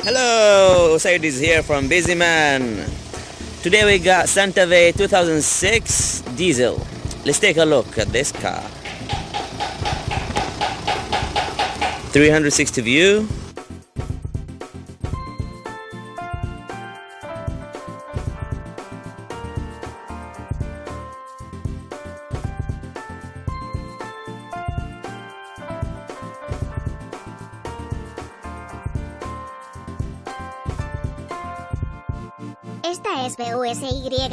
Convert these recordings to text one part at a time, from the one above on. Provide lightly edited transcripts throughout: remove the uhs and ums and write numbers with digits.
Hello, USADOS here from Busyman. Today we got SANTAFE 2006 diesel. Let's take a look at this car. 360 view. Esta es Busyman.KR,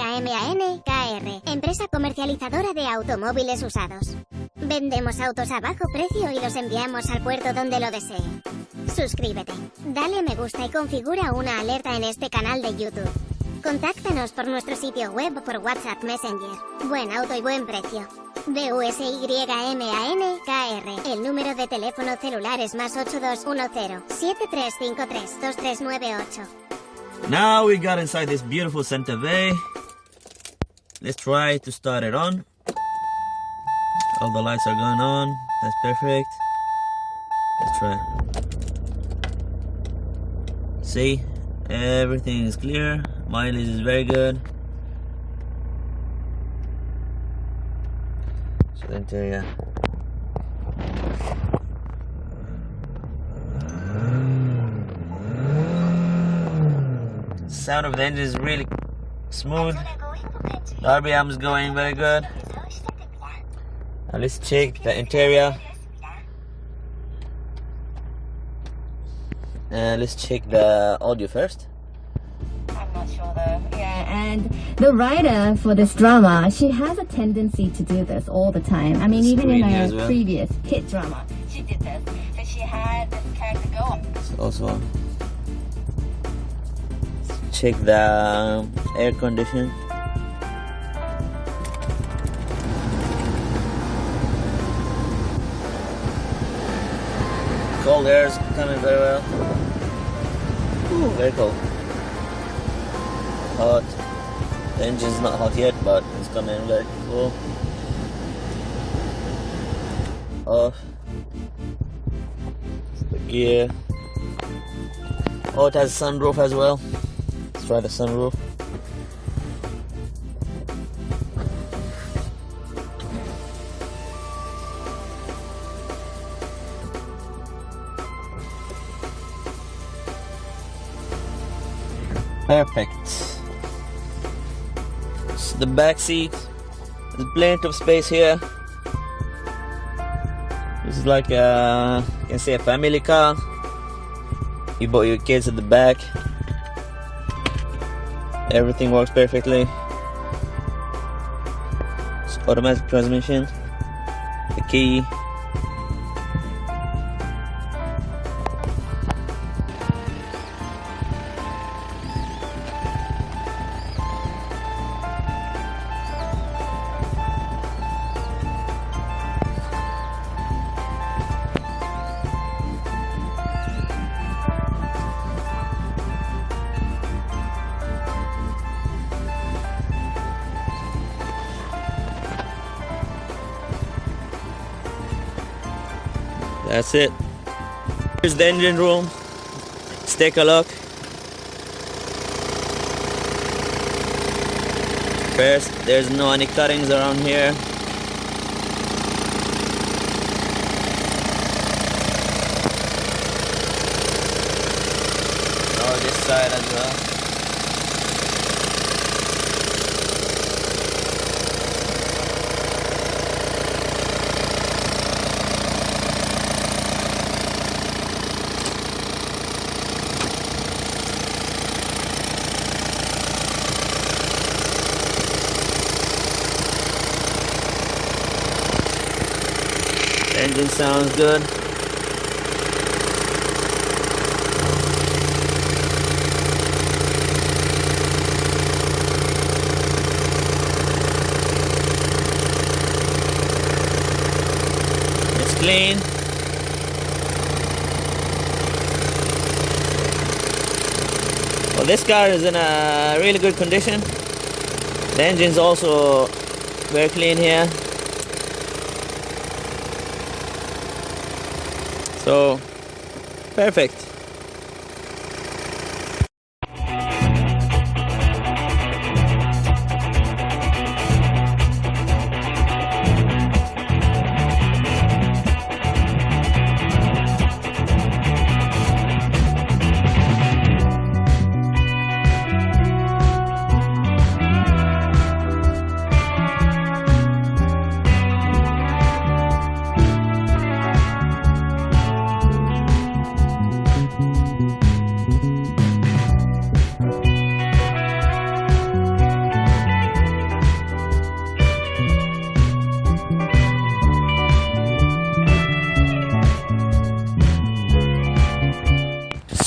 empresa comercializadora de automóviles usados. Vendemos autos a bajo precio y los enviamos al puerto donde lo desee. Suscríbete, dale me gusta y configura una alerta en este canal de YouTube. Contáctanos por nuestro sitio web o por WhatsApp Messenger. Buen auto y buen precio. Busyman.KR. El número de teléfono celular es +8210 7353 2398. Now we got inside this beautiful SANTAFE. Let's try to start it on. All the lights are going on. That's perfect. Let's try. See, everything is clear. Mileage is very good. So the interior. Sound of the engine is really smooth. The RPM is going very good. Now let's check the interior. Let's check the audio first. I'm not sure though. Yeah, and the writer for this drama, she has a tendency to do this all the time. I mean, even in her previous hit drama, she did this. So she had this character go up. It's also check the air condition. Cold air is coming very well. Ooh, very cold. Hot. The engine's not hot yet, but it's coming very cool. Off. The gear. Oh, it has a sunroof as well. Let's try the sunroof. Perfect. So the back seat, there's plenty of space here. This is like you can say a family car. You brought your kids at the back. Everything works perfectly. It's automatic transmission. The key. That's it. Here's the engine room. Let's take a look. First, there's no any cuttings around here. Oh, this side as well. Engine sounds good. It's clean. Well, this car is in a really good condition. The engine's also very clean here. So, perfect.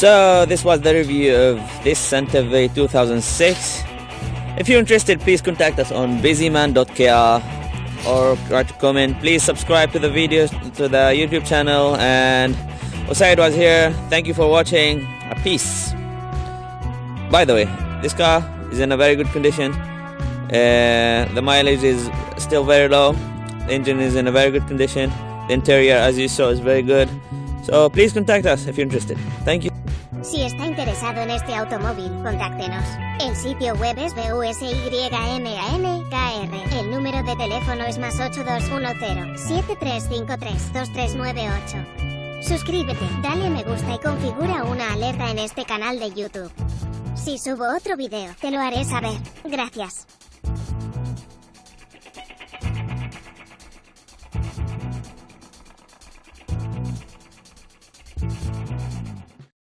So this was the review of this Santa Fe 2006. If you're interested, please contact us on busyman.kr or write a comment. Please subscribe to the videos, to the YouTube channel, and USADOS here. Thank you for watching. Peace. By the way, this car is in a very good condition. The mileage is still very low. The engine is in a very good condition. The interior, as you saw, is very good. So please contact us if you're interested. Thank you. Si está interesado en este automóvil, contáctenos. El sitio web es busyman.kr. El número de teléfono es +8210 7353 2398. Suscríbete, dale me gusta y configura una alerta en este canal de YouTube. Si subo otro video, te lo haré saber. Gracias.